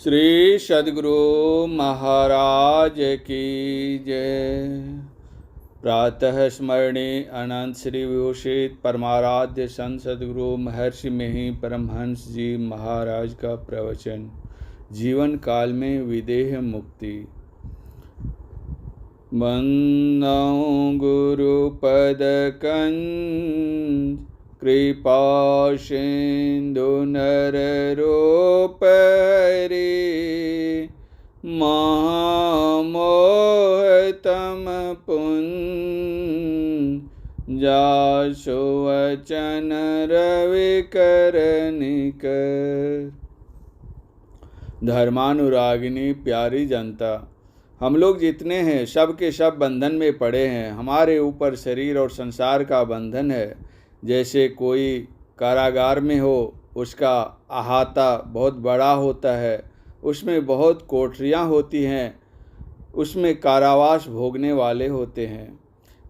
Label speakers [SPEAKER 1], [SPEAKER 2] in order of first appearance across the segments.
[SPEAKER 1] श्री सद्गुरु महाराज की जय। प्रातः स्मरणे अनंत श्री विभूषित परमाराध्य संत सद्गुरु महर्षि मिहि परमहंस जी महाराज का प्रवचन। जीवन काल में विदेह मुक्ति। वंदौ गुरुपद कंज कृपा सिंधु नर रूप रे महामोह तम पुंज जासु वचन रवि कर निकर। धर्मानुरागिनी प्यारी जनता, हम लोग जितने हैं सब के सब बंधन में पड़े हैं। हमारे ऊपर शरीर और संसार का बंधन है। जैसे कोई कारागार में हो, उसका अहाता बहुत बड़ा होता है, उसमें बहुत कोठरियाँ होती हैं, उसमें कारावास भोगने वाले होते हैं।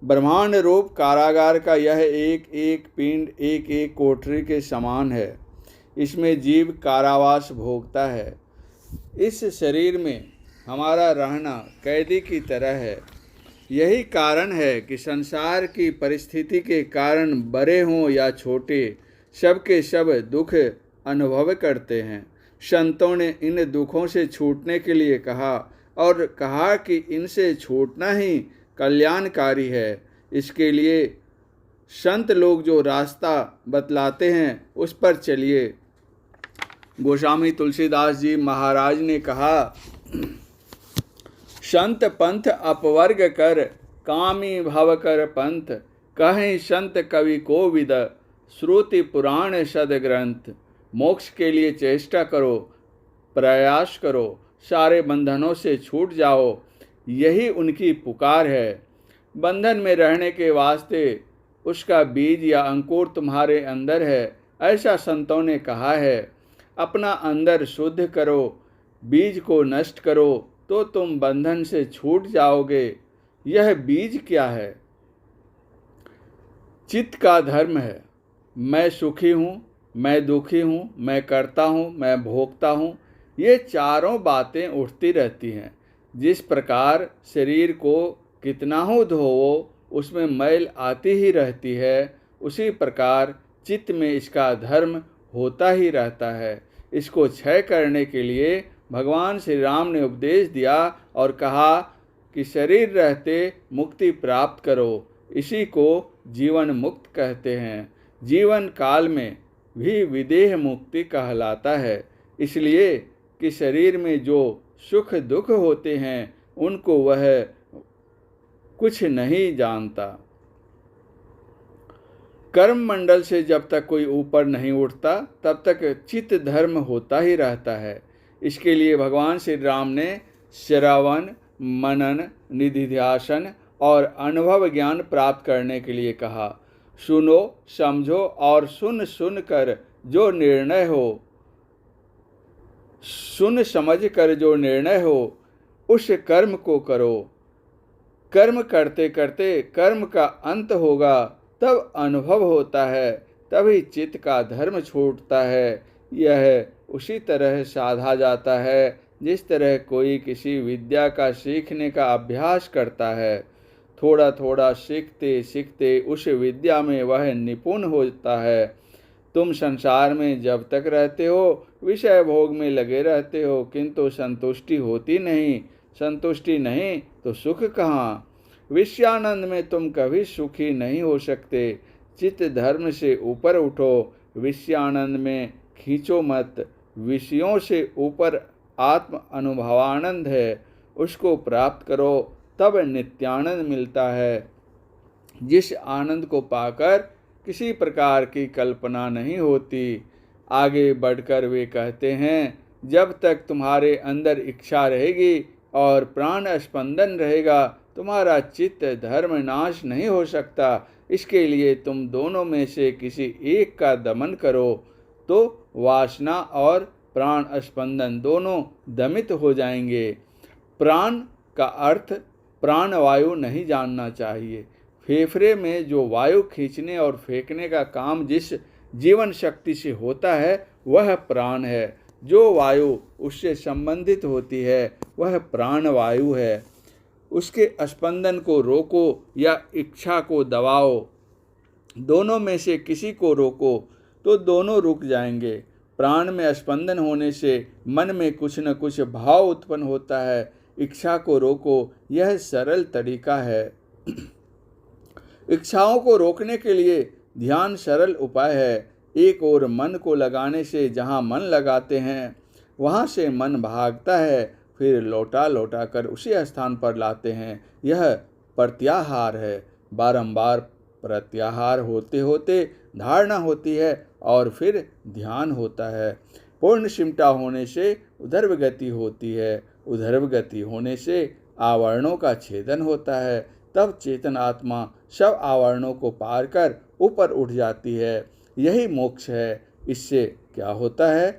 [SPEAKER 1] ब्रह्मांड रूप कारागार का यह एक एक पिंड एक एक कोठरी के समान है। इसमें जीव कारावास भोगता है। इस शरीर में हमारा रहना कैदी की तरह है। यही कारण है कि संसार की परिस्थिति के कारण बड़े हों या छोटे, सब के सब दुख अनुभव करते हैं। संतों ने इन दुखों से छूटने के लिए कहा और कहा कि इनसे छूटना ही कल्याणकारी है। इसके लिए संत लोग जो रास्ता बतलाते हैं उस पर चलिए। गोस्वामी तुलसीदास जी महाराज ने कहा, संत पंथ अपवर्ग कर कामी भव कर पंथ, कहीं संत कवि को विद श्रुति पुराण सद ग्रंथ। मोक्ष के लिए चेष्टा करो, प्रयास करो, सारे बंधनों से छूट जाओ, यही उनकी पुकार है। बंधन में रहने के वास्ते उसका बीज या अंकुर तुम्हारे अंदर है, ऐसा संतों ने कहा है। अपना अंदर शुद्ध करो, बीज को नष्ट करो, तो तुम बंधन से छूट जाओगे। यह बीज क्या है? चित्त का धर्म है। मैं सुखी हूँ, मैं दुखी हूँ, मैं करता हूँ, मैं भोगता हूँ, ये चारों बातें उठती रहती हैं। जिस प्रकार शरीर को कितना हो धोवो उसमें मैल आती ही रहती है, उसी प्रकार चित्त में इसका धर्म होता ही रहता है। इसको क्षय करने के लिए भगवान श्री राम ने उपदेश दिया और कहा कि शरीर रहते मुक्ति प्राप्त करो। इसी को जीवन मुक्त कहते हैं। जीवन काल में भी विदेह मुक्ति कहलाता है, इसलिए कि शरीर में जो सुख दुख होते हैं उनको वह कुछ नहीं जानता। कर्म मंडल से जब तक कोई ऊपर नहीं उठता तब तक चित्त धर्म होता ही रहता है। इसके लिए भगवान श्री राम ने श्रवण, मनन, निधिध्यासन और अनुभव ज्ञान प्राप्त करने के लिए कहा। सुनो, समझो और सुन सुन कर जो निर्णय हो, सुन समझ कर जो निर्णय हो उस कर्म को करो। कर्म करते करते कर्म का अंत होगा, तब अनुभव होता है, तभी चित्त का धर्म छूटता है। यह उसी तरह साधा जाता है जिस तरह कोई किसी विद्या का सीखने का अभ्यास करता है। थोड़ा थोड़ा सीखते सीखते उस विद्या में वह निपुण होता है। तुम संसार में जब तक रहते हो विषय भोग में लगे रहते हो, किंतु संतुष्टि होती नहीं। संतुष्टि नहीं तो सुख कहाँ? विषयानंद में तुम कभी सुखी नहीं हो सकते। चित्त धर्म से ऊपर उठो, विषयानंद में खींचो मत। विषयों से ऊपर आत्म अनुभवानंद है, उसको प्राप्त करो, तब नित्यानंद मिलता है, जिस आनंद को पाकर किसी प्रकार की कल्पना नहीं होती। आगे बढ़कर वे कहते हैं, जब तक तुम्हारे अंदर इच्छा रहेगी और प्राण स्पंदन रहेगा, तुम्हारा चित्त धर्म नाश नहीं हो सकता। इसके लिए तुम दोनों में से किसी एक का दमन करो, तो वासना और प्राण स्पंदन दोनों दमित हो जाएंगे। प्राण का अर्थ प्राणवायु नहीं जानना चाहिए। फेफड़े में जो वायु खींचने और फेंकने का काम जिस जीवन शक्ति से होता है वह प्राण है। जो वायु उससे संबंधित होती है वह प्राण वायु है। उसके स्पंदन को रोको या इच्छा को दबाओ, दोनों में से किसी को रोको तो दोनों रुक जाएंगे। प्राण में स्पंदन होने से मन में कुछ न कुछ भाव उत्पन्न होता है। इच्छा को रोको, यह सरल तरीका है। इच्छाओं को रोकने के लिए ध्यान सरल उपाय है। एक ओर मन को लगाने से जहाँ मन लगाते हैं वहाँ से मन भागता है, फिर लौटा लौटा कर उसी स्थान पर लाते हैं। यह प्रत्याहार है। बारंबार प्रत्याहार होते होते धारणा होती है और फिर ध्यान होता है। पूर्ण सिमटा होने से उधर्व गति होती है। उधर्व गति होने से आवरणों का छेदन होता है। तब चेतन आत्मा सब आवरणों को पार कर ऊपर उठ जाती है। यही मोक्ष है। इससे क्या होता है?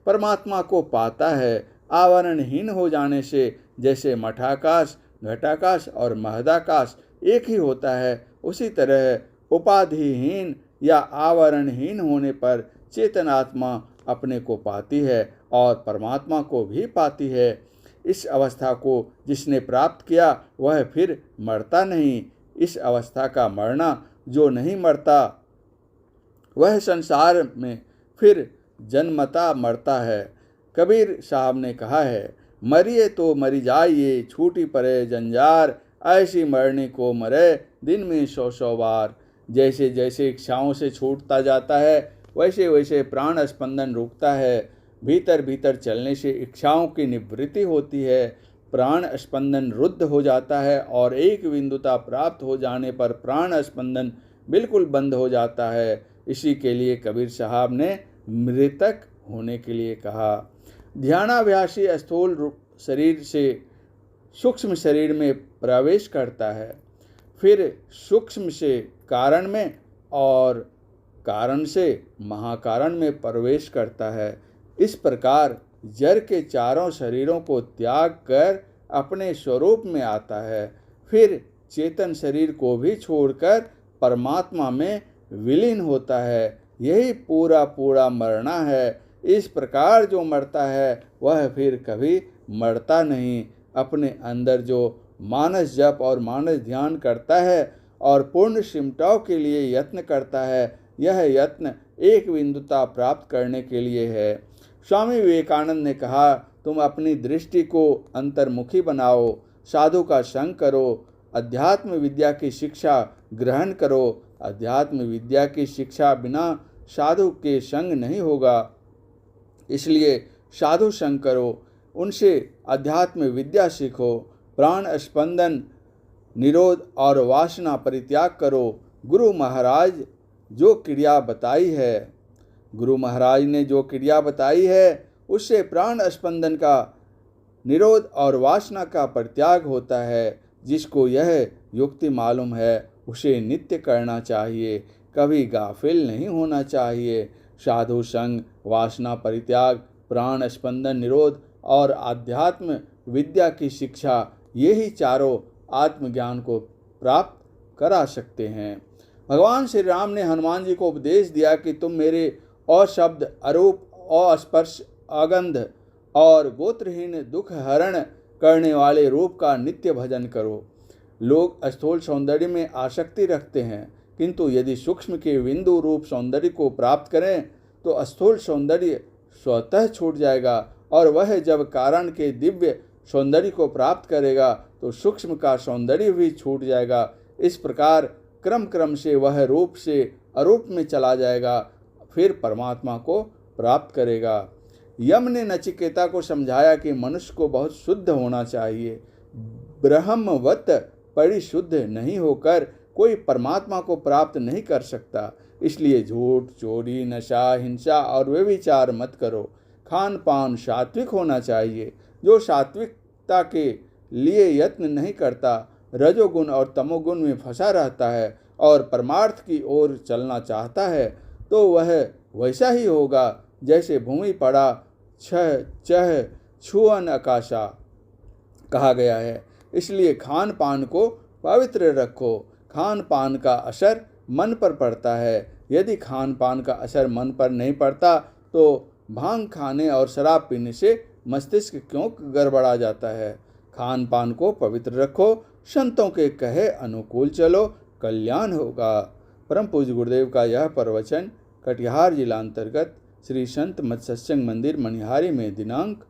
[SPEAKER 1] परमात्मा को पाता है। आवरणहीन हो जाने से जैसे मठाकाश, घटाकाश और महदाकाश एक ही होता है, उसी तरह उपाधिहीन या आवरणहीन होने पर चेतन आत्मा अपने को पाती है और परमात्मा को भी पाती है। इस अवस्था को जिसने प्राप्त किया वह फिर मरता नहीं। इस अवस्था का मरना जो नहीं मरता वह संसार में फिर जन्मता मरता है। कबीर साहब ने कहा है, मरिए तो मरी जाइए, छूटी पड़े जंजार, ऐसी मरने को मरे दिन में 100 बार। जैसे जैसे इच्छाओं से छूटता जाता है वैसे वैसे प्राण स्पंदन रुकता है। भीतर भीतर चलने से इच्छाओं की निवृत्ति होती है। प्राण स्पंदन रुद्ध हो जाता है और एक बिंदुता प्राप्त हो जाने पर प्राण स्पंदन बिल्कुल बंद हो जाता है। इसी के लिए कबीर साहब ने मृतक होने के लिए कहा। ध्यानाभ्यासी स्थूल शरीर से सूक्ष्म शरीर में प्रवेश करता है, फिर सूक्ष्म से कारण में और कारण से महाकारण में प्रवेश करता है। इस प्रकार जड़ के चारों शरीरों को त्याग कर अपने स्वरूप में आता है। फिर चेतन शरीर को भी छोड़कर परमात्मा में विलीन होता है। यही पूरा पूरा मरना है। इस प्रकार जो मरता है वह फिर कभी मरता नहीं। अपने अंदर जो मानस जप और मानस ध्यान करता है और पूर्ण सिमटाव के लिए यत्न करता है, यह यत्न एक बिंदुता प्राप्त करने के लिए है। स्वामी विवेकानंद ने कहा, तुम अपनी दृष्टि को अंतर्मुखी बनाओ, साधु का संग करो, अध्यात्म विद्या की शिक्षा ग्रहण करो। अध्यात्म विद्या की शिक्षा बिना साधु के संग नहीं होगा, इसलिए साधु संग करो, उनसे अध्यात्म विद्या सीखो। प्राण स्पंदन निरोध और वासना परित्याग करो। गुरु महाराज जो क्रिया बताई है, गुरु महाराज ने जो क्रिया बताई है उससे प्राण स्पंदन का निरोध और वासना का परित्याग होता है। जिसको यह युक्ति मालूम है उसे नित्य करना चाहिए, कभी गाफिल नहीं होना चाहिए। साधु संग, वासना परित्याग, प्राण स्पंदन निरोध और आध्यात्म विद्या की शिक्षा, यही चारों आत्मज्ञान को प्राप्त करा सकते हैं। भगवान श्री राम ने हनुमान जी को उपदेश दिया कि तुम मेरे अशब्द, अरूप, अस्पर्श, अगंध और गोत्रहीन दुख हरण करने वाले रूप का नित्य भजन करो। लोग स्थूल सौंदर्य में आसक्ति रखते हैं, किंतु यदि सूक्ष्म के बिंदु रूप सौंदर्य को प्राप्त करें तो स्थूल सौंदर्य स्वतः छूट जाएगा और वह जब कारण के दिव्य सौंदर्य को प्राप्त करेगा तो सूक्ष्म का सौंदर्य भी छूट जाएगा। इस प्रकार क्रम क्रम से वह रूप से अरूप में चला जाएगा, फिर परमात्मा को प्राप्त करेगा। यम ने नचिकेता को समझाया कि मनुष्य को बहुत शुद्ध होना चाहिए। ब्रह्मवत परिशुद्ध नहीं होकर कोई परमात्मा को प्राप्त नहीं कर सकता। इसलिए झूठ, चोरी, नशा, हिंसा और व्यभिचार मत करो। खान पान सात्विक होना चाहिए। जो सात्विकता के लिए यत्न नहीं करता, रजोगुण और तमोगुण में फंसा रहता है और परमार्थ की ओर चलना चाहता है, तो वह वैसा ही होगा जैसे भूमि पड़ा छह चह छुअन आकाशा कहा गया है। इसलिए खान पान को पवित्र रखो। खान पान का असर मन पर पड़ता है। यदि खान पान का असर मन पर नहीं पड़ता तो भांग खाने और शराब पीने से मस्तिष्क क्यों गड़बड़ा जाता है। खान पान को पवित्र रखो, संतों के कहे अनुकूल चलो, कल्याण होगा। परम पूज्य गुरुदेव का यह प्रवचन कटिहार जिला अंतर्गत श्री संत मत सत्संग मंदिर मनिहारी में दिनांक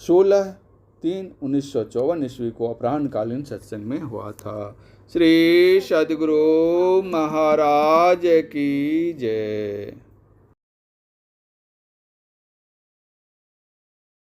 [SPEAKER 1] 16/3/1954 ईस्वी को अपराह्नकालीन सत्संग में हुआ था। श्री सद्गुरु महाराज की जय।